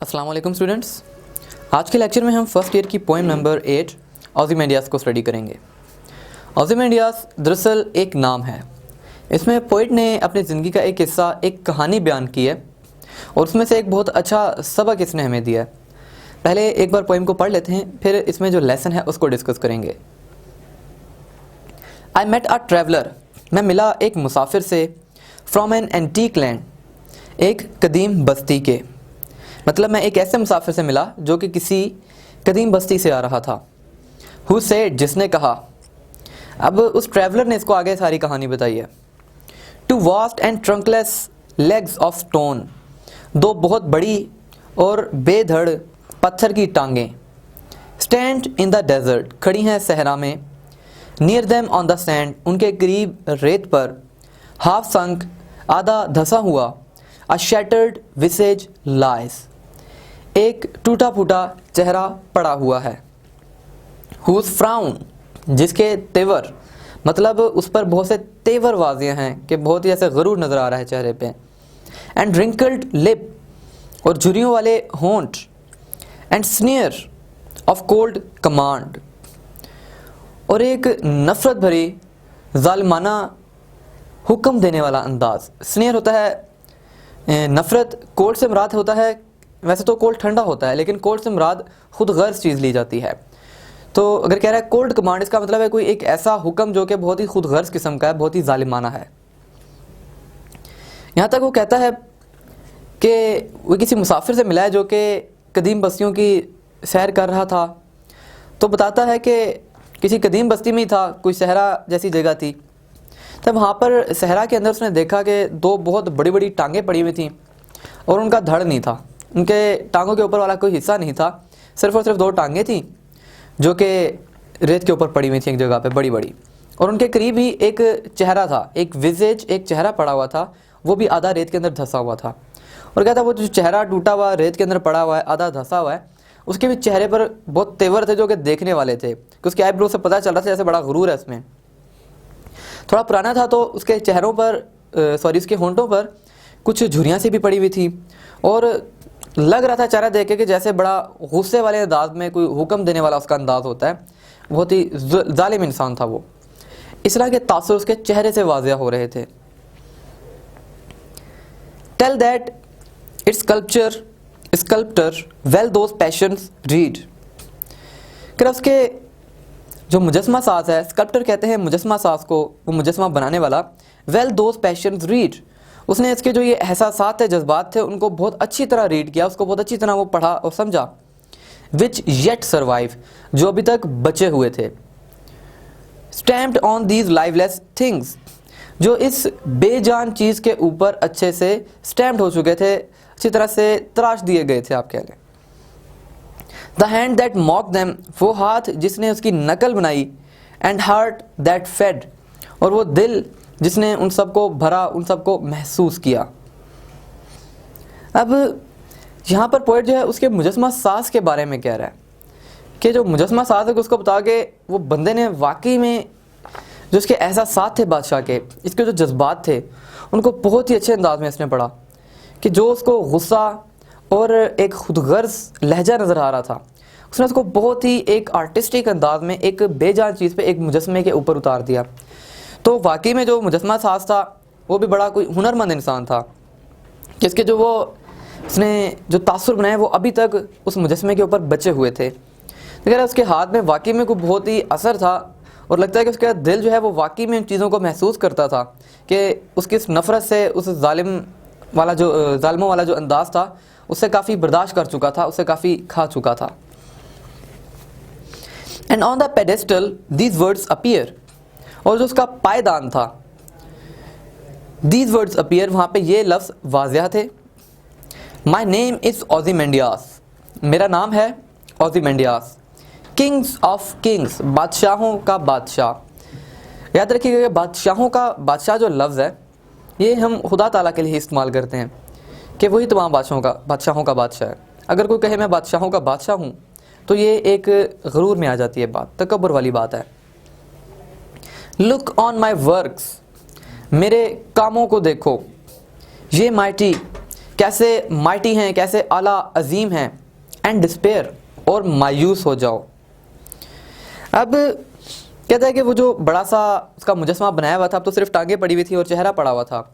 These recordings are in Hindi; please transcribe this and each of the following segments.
अस्सलाम वालेकुम स्टूडेंट्स। आज के लेक्चर में हम फर्स्ट ईयर की पोएम नंबर 8 ओज़िमेंडियास को स्टडी करेंगे। ओज़िमेंडियास दरअसल एक नाम है। इसमें पोइट ने अपनी ज़िंदगी का एक हिस्सा, एक कहानी बयान की है और उसमें से एक बहुत अच्छा सबक इसने हमें दिया है। पहले एक बार पोएम को पढ़ लेते हैं, फिर इसमें जो लेसन है उसको डिस्कस करेंगे। आई मेट अ ट्रैवलर, मैं मिला एक मुसाफिर से, फ्रॉम एन एंटीक लैंड, एक कदीम बस्ती के। मतलब मैं एक ऐसे मुसाफिर से मिला जो कि किसी कदीम बस्ती से आ रहा था। हु सेड, जिसने कहा। अब उस ट्रैवलर ने इसको आगे सारी कहानी बताई है। Two vast and trunkless legs of stone, दो बहुत बड़ी और बेधड़ पत्थर की टांगें। स्टैंड इन द डेजर्ट, खड़ी हैं सहरा में। Near them on the sand, उनके करीब रेत पर। हाफ संक, आधा धसा हुआ। अ शैटर्ड विसेज लाइज, एक टूटा फूटा चेहरा पड़ा हुआ है। हुज फ्राउन, जिसके तेवर, मतलब उस पर बहुत से तेवर वाजिया हैं कि बहुत ही ऐसे गरूर नज़र आ रहा है चेहरे पे। एंड रिंकल्ड लिप, और झुर्रियों वाले होंठ। एंड स्नीयर ऑफ कोल्ड कमांड, और एक नफरत भरी जालिमाना हुक्म देने वाला अंदाज। स्नीयर होता है नफरत, कोल्ड से मुराद होता है, वैसे तो कोल्ड ठंडा होता है लेकिन कोल्ड से मुराद खुद गर्ज चीज़ ली जाती है। तो अगर कह रहा है कोल्ड कमांड, इसका मतलब है कोई एक ऐसा हुक्म जो कि बहुत ही खुद गर्ज किस्म का है, बहुत ही जालिमाना है। यहाँ तक वो कहता है कि वो किसी मुसाफिर से मिला है जो कि कदीम बस्तियों की सैर कर रहा था। तो बताता है कि किसी कदीम बस्ती में ही था, कोई सहरा जैसी जगह थी। तब वहाँ पर सहरा के अंदर उसने देखा कि दो बहुत बड़ी बड़ी टांगें पड़ी हुई थी और उनका धड़ नहीं था, उनके टांगों के ऊपर वाला कोई हिस्सा नहीं था। सिर्फ और सिर्फ दो टांगें थी जो कि रेत के ऊपर पड़ी हुई थी एक जगह पे, बड़ी बड़ी। और उनके करीब ही एक चेहरा था, एक विजेज, एक चेहरा पड़ा हुआ था, वो भी आधा रेत के अंदर धंसा हुआ था। और कहता वो जो चेहरा टूटा हुआ रेत के अंदर पड़ा हुआ है, आधा धंसा हुआ है, उसके भी चेहरे पर बहुत तेवर थे जो कि देखने वाले थे, कि उसके आईब्रो से पता चल रहा था जैसे बड़ा गुरूर है इसमें। थोड़ा पुराना था तो उसके चेहरों पर उसके होंठों पर कुछ झुर्रियाँ सी भी पड़ी हुई थी और लग रहा था चेहरा देख के कि जैसे बड़ा गुस्से वाले अंदाज में कोई हुक्म देने वाला उसका अंदाज होता है। बहुत ही जालिम इंसान था वो। इस तरह के तासुर उसके चेहरे से वाज़िया हो रहे थे। Tell that its sculptor well those passions read, कि उसके जो मुजस्मा साज है, स्कल्प्टर कहते हैं मुजस्मा साज को, वो मुजस्मा बनाने वाला। वेल दोज पैशंस रीड, उसने इसके जो ये एहसासात थे, जज्बात थे, उनको बहुत अच्छी तरह रीड किया, उसको बहुत अच्छी तरह वो पढ़ा और समझा। विच येट सर्वाइव, जो अभी तक बचे हुए थे। स्टैम्प्ड ऑन दीज लाइवलेस थिंग्स, जो इस बेजान चीज़ के ऊपर अच्छे से स्टैम्प्ड हो चुके थे, अच्छी तरह से तराश दिए गए थे आप कह लें। The hand that mock them, वो हाथ जिसने उसकी नकल बनाई। एंड हार्ट दैट फेड, और वो दिल जिसने उन सबको भरा, उन सबको महसूस किया। अब यहाँ पर पोएट जो है उसके मुजस्मा साज के बारे में कह रहा है कि जो मुजस्मा साज है उसको बता के वो बंदे ने वाकई में जो उसके एहसासात थे बादशाह के, इसके जो जज्बात थे, उनको बहुत ही अच्छे अंदाज में इसने पढ़ा। कि जो उसको गुस्सा और एक खुदगर्ज लहजा नज़र आ रहा था, उसने उसको बहुत ही एक आर्टिस्टिक अंदाज में एक बेजान चीज़ पे, एक मुजस्मे के ऊपर उतार दिया। तो वाकई में जो मुजस्मा साज था वो भी बड़ा कोई हुनरमंद इंसान था, जिसके जो वो उसने जो तासुर बनाए वो अभी तक उस मुजस्मे के ऊपर बचे हुए थे। लेकिन उसके हाथ में वाकई में कोई बहुत ही असर था और लगता है कि उसका दिल जो है वो वाकई में इन चीज़ों को महसूस करता था कि उसकी इस नफ़रत से, उस जालिमों वाला जो अंदाज़ था, उससे काफ़ी बर्दाश्त कर चुका था, उससे काफ़ी खा चुका था। And on the pedestal these words appear, और जो उसका पायदान था, दीज वर्ड्स अपीयर, वहाँ पे ये लफ्ज़ वाज़िया थे। माई नेम इज़ ओज़िमेंडियास, मेरा नाम है ओज़िमेंडियास। किंग्स ऑफ किंग्स, बादशाहों का बादशाह। याद रखिएगा कि बादशाहों का बादशाह जो लफ्ज़ है ये हम खुदा ताला के लिए इस्तेमाल करते हैं कि वही तमाम बादशाहों का बादशाह है। अगर कोई कहे मैं बादशाहों का बादशाह हूँ तो ये एक गरूर में आ जाती है बात, तकब्बुर वाली बात है। लुक ऑन माई वर्क्स, मेरे कामों को देखो। ये माइटी, कैसे माइटी हैं, कैसे आला अजीम हैं, एंड डिस्पेयर, और मायूस हो जाओ। अब कहता है कि वो जो बड़ा सा उसका मुजस्मा बनाया हुआ था, अब तो सिर्फ टांगें पड़ी हुई थी और चेहरा पड़ा हुआ था,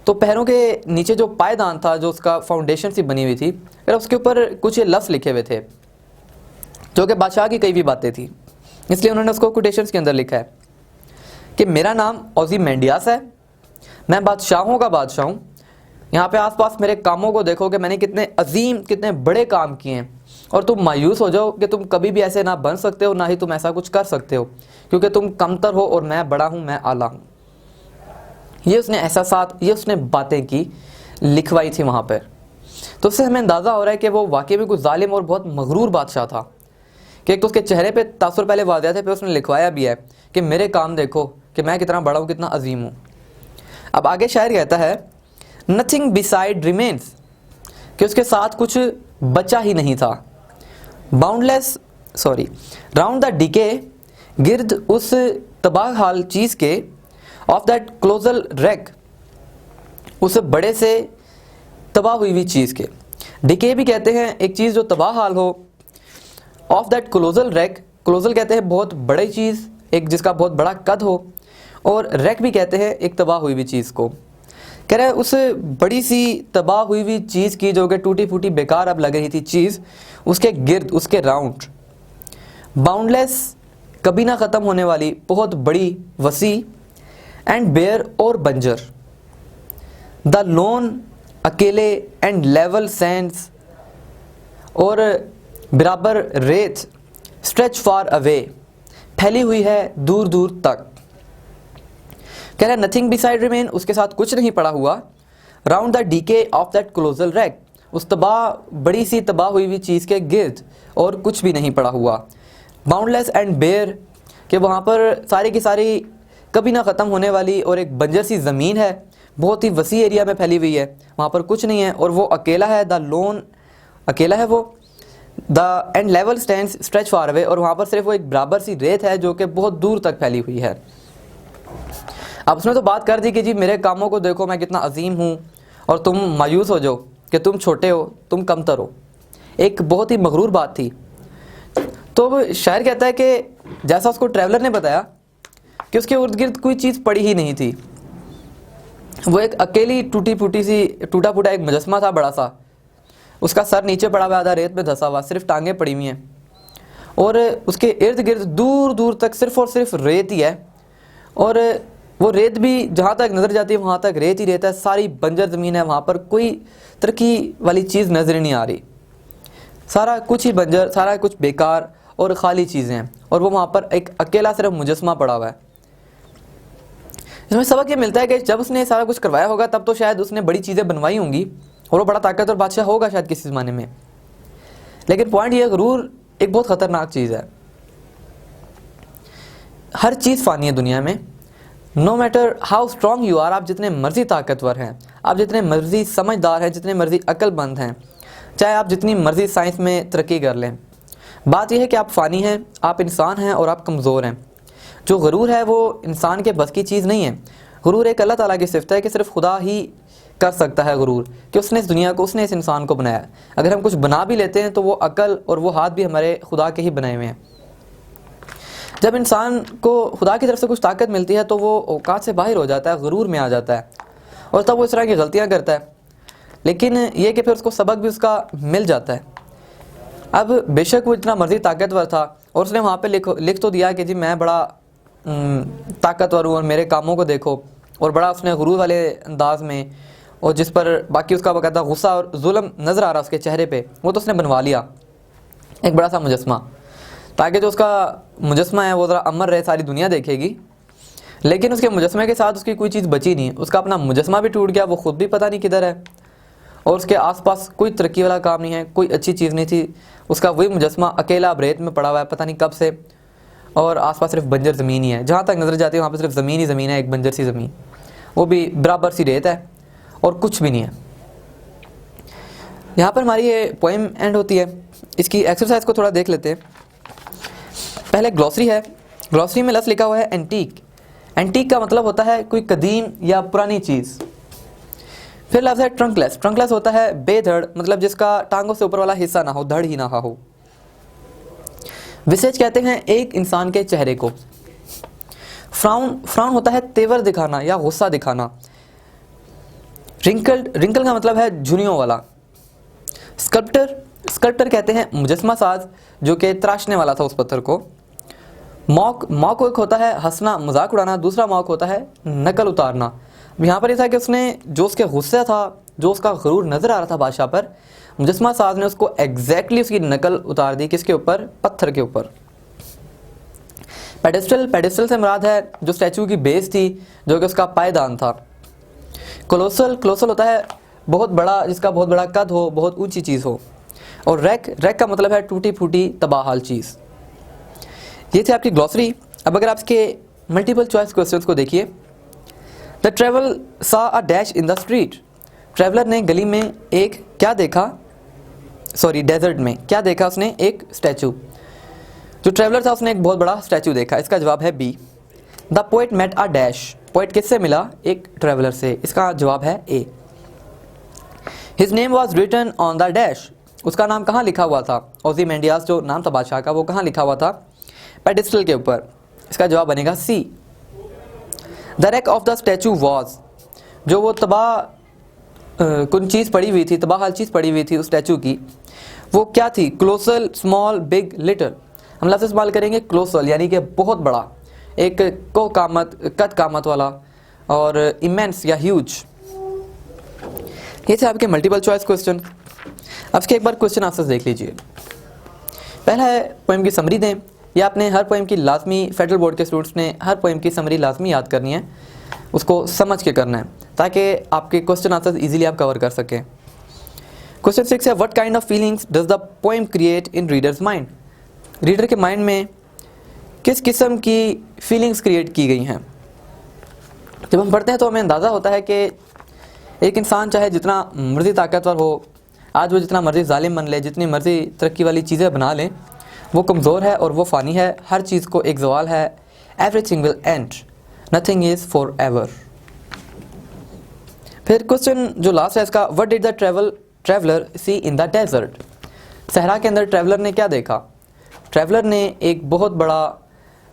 तो पैरों के नीचे जो पायदान था, जो उसका फाउंडेशन सी बनी हुई थी, फिर उसके ऊपर कुछ लफ्ज़ लिखे हुए थे जो कि बादशाह की कई भी बातें थी, इसलिए उन्होंने उसको कोटेशंस के अंदर लिखा है कि मेरा नाम ओज़िमेंडियास है, मैं बादशाहों का बादशाह हूँ, यहाँ पे आसपास मेरे कामों को देखो कि मैंने कितने अजीम, कितने बड़े काम किए हैं, और तुम मायूस हो जाओ कि तुम कभी भी ऐसे ना बन सकते हो, ना ही तुम ऐसा कुछ कर सकते हो, क्योंकि तुम कमतर हो और मैं बड़ा हूँ, मैं आला हूँ। ये उसने एहसासात, ये उसने बातें की, लिखवाई थी वहाँ पर। तो उससे हमें अंदाज़ा हो रहा है कि वो वाकई में कुछ जालिम और बहुत मगरूर बादशाह था कि एक तो उसके चेहरे पे तासुर पहले वाज़ह थे, फिर उसने लिखवाया भी है कि मेरे काम देखो कि मैं कितना बड़ा हूँ, कितना अजीम हूँ। अब आगे शायर कहता है नथिंग बिसाइड रिमेन्स, कि उसके साथ कुछ बचा ही नहीं था। राउंड द डिके, गिर्द उस तबाह हाल चीज़ के, ऑफ दैट क्लोजल रैक, उस बड़े से तबाह हुई हुई चीज़ के। डिके भी कहते हैं एक चीज़ जो तबाह हाल हो, of that colossal rack, colossal कहते हैं बहुत बड़ी चीज़, एक जिसका बहुत बड़ा कद हो, और रैक भी कहते हैं एक तबाह हुई हुई चीज़ को। कह रहा है उस बड़ी सी तबाह हुई हुई चीज़ की, जो कि टूटी फूटी बेकार अब लग रही थी चीज़, उसके गिर्द, उसके राउंड, बाउंडलेस, कभी ना ख़त्म होने वाली, बहुत बड़ी, वसी, एंड बेयर, और बंजर, द लोन, अकेले, एंड लेवल सैंड्स, और बराबर रेत, स्ट्रेच फार अवे, फैली हुई है दूर दूर तक। कह रहा है नथिंग बिसाइड रिमेन, उसके साथ कुछ नहीं पड़ा हुआ, round the DK of that colossal rack, उस बड़ी सी तबाह हुई हुई चीज़ के गिर्द और कुछ भी नहीं पड़ा हुआ। बाउंडलेस एंड बेयर, कि वहाँ पर सारी की सारी कभी ना ख़त्म होने वाली और एक बंजर सी ज़मीन है, बहुत ही वसी एरिया में फैली हुई है, वहाँ पर कुछ नहीं है, और वो अकेला है, द लोन, अकेला है वो, the end level stands stretch far away, और वहाँ पर सिर्फ वो एक बराबर सी रेत है जो कि बहुत दूर तक फैली हुई है। अब उसने तो बात कर दी कि जी मेरे कामों को देखो, मैं कितना अजीम हूँ, और तुम मायूस हो जाओ कि तुम छोटे हो, तुम कमतर हो। एक बहुत ही मगरूर बात थी। तो अब शायर कहता है कि जैसा उसको ट्रैवलर ने बताया कि उसके इर्द गिर्द कोई चीज़ पड़ी ही नहीं थी, वो एक अकेली टूटी फूटी सी, टूटा फूटा एक मुजस्मा था बड़ा सा, उसका सर नीचे पड़ा हुआ, आधा रेत में धंसा हुआ, सिर्फ टांगें पड़ी हुई हैं, और उसके इर्द गिर्द दूर दूर तक सिर्फ और सिर्फ रेत ही है, और वो रेत भी जहाँ तक नज़र जाती है वहाँ तक रेत ही रेत है, सारी बंजर ज़मीन है, वहाँ पर कोई तरक्की वाली चीज़ नज़र नहीं आ रही, सारा कुछ ही बंजर, सारा कुछ बेकार और ख़ाली चीज़ें हैं, और वो वहाँ पर एक अकेला सिर्फ मुजस्मा पड़ा हुआ है। इसमें सबक ये मिलता है कि जब उसने सारा कुछ करवाया होगा तब तो शायद उसने बड़ी चीज़ें बनवाई होंगी, और वो बड़ा ताकतवर बादशाह होगा शायद किसी ज़माने में, लेकिन पॉइंट ये, गुरूर एक बहुत ख़तरनाक चीज़ है। हर चीज़ फ़ानी है दुनिया में, no matter how strong you are, आप जितने मर्जी ताकतवर हैं, आप जितने मर्जी समझदार हैं, जितने मर्जी अक्लमंद हैं, चाहे आप जितनी मर्जी साइंस में तरक्की कर लें, बात यह है कि आप फ़ानी हैं, आप इंसान हैं और आप कमज़ोर हैं। जो गुरूर है वो इंसान के बस की चीज़ नहीं है। गुरूर एक अल्लाह ताला की सिफ़त है कि सिर्फ खुदा ही कर सकता है गुरूर, कि उसने इस दुनिया को, उसने इस इंसान को बनाया। अगर हम कुछ बना भी लेते हैं तो वो अकल और वो हाथ भी हमारे खुदा के ही बनाए हुए हैं। जब इंसान को खुदा की तरफ से कुछ ताकत मिलती है तो वो औकात से बाहर हो जाता है, गुरूर में आ जाता है, और तब वो इस तरह की गलतियाँ करता है, लेकिन ये कि फिर उसको सबक भी उसका मिल जाता है। अब बेशक वो इतना मर्जी ताकतवर था और उसने वहाँ पे लिख तो दिया कि जी मैं बड़ा ताकतवर हूँ और मेरे कामों को देखो, और बड़ा उसने गुरूर वाले अंदाज में, और जिस पर बाकी उसका बकायदा गुस्सा और जुल्म नज़र आ रहा उसके चेहरे पे, वो तो उसने बनवा लिया एक बड़ा सा मुजस्मा, ताकि जो उसका मुजस्मा है वो ज़रा अमर रहे, सारी दुनिया देखेगी। लेकिन उसके मुजस्मे के साथ उसकी कोई चीज़ बची नहीं, उसका अपना मुजस्मा भी टूट गया, वो ख़ुद भी पता नहीं किधर है, और उसके आसपास कोई तरक्की वाला काम नहीं है, कोई अच्छी चीज़ नहीं थी। उसका वही मुजस्मा अकेला रेत में पड़ा हुआ है पता नहीं कब से, और आसपास सिर्फ बंजर ज़मीन ही है, जहाँ तक नज़र जाती है वहाँ पर सिर्फ ज़मीन ही ज़मीन है, एक बंजर सी ज़मीन, वो भी बराबर सी रेत है और कुछ भी नहीं है। यहाँ पर हमारी ये पोएम एंड होती है। इसकी एक्सरसाइज को थोड़ा देख लेते हैं। पहले ग्लॉसरी है, ग्लॉसरी में लफ्ज़ लिखा हुआ है एंटीक। एंटीक का मतलब होता है कोई कदीम या पुरानी चीज़। फिर लफ्ज़ है ट्रंकलेस। ट्रंकलेस होता है बेधड़, मतलब जिसका टांगों से ऊपर वाला हिस्सा ना हो, धड़ ही ना हो। विसेज कहते हैं एक इंसान के चेहरे को। फ्राउन, फ्राउन होता है तेवर दिखाना या गुस्सा दिखाना। रिंकल, रिंकल का मतलब है झुर्रियों वाला। स्कल्प्टर, स्कल्प्टर कहते हैं मुजस्मा साज जो कि तराशने वाला था उस पत्थर को। मॉक, मॉक एक होता है हंसना, मजाक उड़ाना। दूसरा मॉक होता है नकल उतारना। यहाँ पर यह था कि उसने जो उसके गुस्से था, जो उसका गुरूर नजर आ रहा था बादशाह पर, मुजस्मा साज ने उसको एग्जैक्टली उसकी नकल उतार दी। किसके ऊपर? पत्थर के ऊपर। पेडेस्टल, पेडेस्टल से मुराद है जो स्टैचू की बेस थी, जो कि उसका पायदान था। कोलोसल, कोलोसल होता है बहुत बड़ा, जिसका बहुत बड़ा कद हो, बहुत ऊंची चीज़ हो। और रैक, रैक का मतलब है टूटी फूटी तबाहाल चीज़। ये थी आपकी ग्लॉसरी। अब अगर आप इसके मल्टीपल चॉइस क्वेश्चंस को देखिए। द ट्रेवल सा a dash in the street. Traveller ने गली में एक क्या देखा, सॉरी डेजर्ट में क्या देखा उसने? एक स्टैचू। जो ट्रेवलर था उसने एक बहुत बड़ा स्टैचू देखा। इसका जवाब है B. The poet met a dash. Poet किससे मिला? एक ट्रेवलर से। इसका जवाब है A. His name was written on the dash. उसका नाम कहाँ लिखा हुआ था? ओज़िमेंडियास जो नाम था बादशाह का, वो कहाँ लिखा हुआ था? पेडिस्टल के ऊपर। इसका जवाब बनेगा C. The wreck of the statue was, जो वो तबाह कुछ चीज़ पड़ी हुई थी, तबाह चीज़ पड़ी हुई थी उस स्टैचू की, वो क्या थी? Colossal, small, big, little. हम लफ्ज़ इस्तेमाल करेंगे क्लोसल, यानी कि बहुत बड़ा, एक को कामत, कद कामत वाला, और इमेंस या ह्यूज। ये थे आपके मल्टीपल चॉइस क्वेश्चन। अब इसके एक बार क्वेश्चन आंसर्स देख लीजिए। पहला है पोएम की समरी दें। या आपने हर पोएम की लाजमी, फेडरल बोर्ड के स्टूडेंट्स ने हर पोएम की समरी लाजमी याद करनी है, उसको समझ के करना है, ताकि आपके क्वेश्चन आंसर्स इजीली आप कवर कर सकें। क्वेश्चन 6 है what kind of feelings does the poem create in readers mind. Reader के माइंड में किस किस्म की फीलिंग्स क्रिएट की गई हैं? जब हम पढ़ते हैं तो हमें अंदाज़ा होता है कि एक इंसान चाहे जितना मर्जी ताकतवर हो, आज वो जितना मर्जी जालिम बन ले, जितनी मर्जी तरक्की वाली चीज़ें बना ले, वो कमज़ोर है और वो फ़ानी है। हर चीज़ को एक ज़वाल है। Everything will end, nothing is forever. फिर क्वेश्चन जो लास्ट है इसका, what did the traveller see in the desert. सहरा के अंदर ट्रैवलर ने क्या देखा? ट्रैवलर ने एक बहुत बड़ा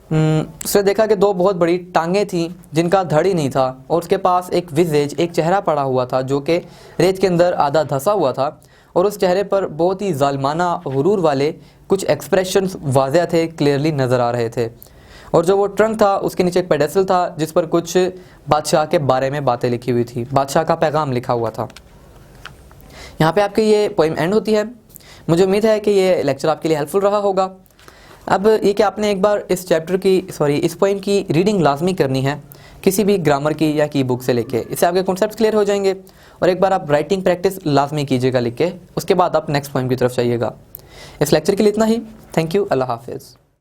उसने देखा कि दो बहुत बड़ी टांगें थी जिनका धड़ ही नहीं था, और उसके पास एक विजेज, एक चेहरा पड़ा हुआ था जो कि रेत के अंदर आधा धंसा हुआ था, और उस चेहरे पर बहुत ही जालिमाना गुरूर वाले कुछ एक्सप्रेशंस वाज़ेह थे, क्लियरली नज़र आ रहे थे। और जो वो ट्रंक था उसके नीचे एक पेडेस्टल था जिस पर कुछ बादशाह के बारे में बातें लिखी हुई थी, बादशाह का पैगाम लिखा हुआ था। यहाँ पे आपकी ये पोइम एंड होती है। मुझे उम्मीद है कि ये लेक्चर आपके लिए हेल्पफुल रहा होगा। अब ये कि आपने एक बार इस चैप्टर की, इस पोइम की रीडिंग लाजमी करनी है, किसी भी ग्रामर की या की बुक से लेके। इससे आपके कॉन्सेप्ट्स क्लियर हो जाएंगे। और एक बार आप राइटिंग प्रैक्टिस लाजमी कीजिएगा लिख के, उसके बाद आप नेक्स्ट पोइम की तरफ जाइएगा। इस लेक्चर के लिए इतना ही। Thank you. अल्लाह हाफिज़।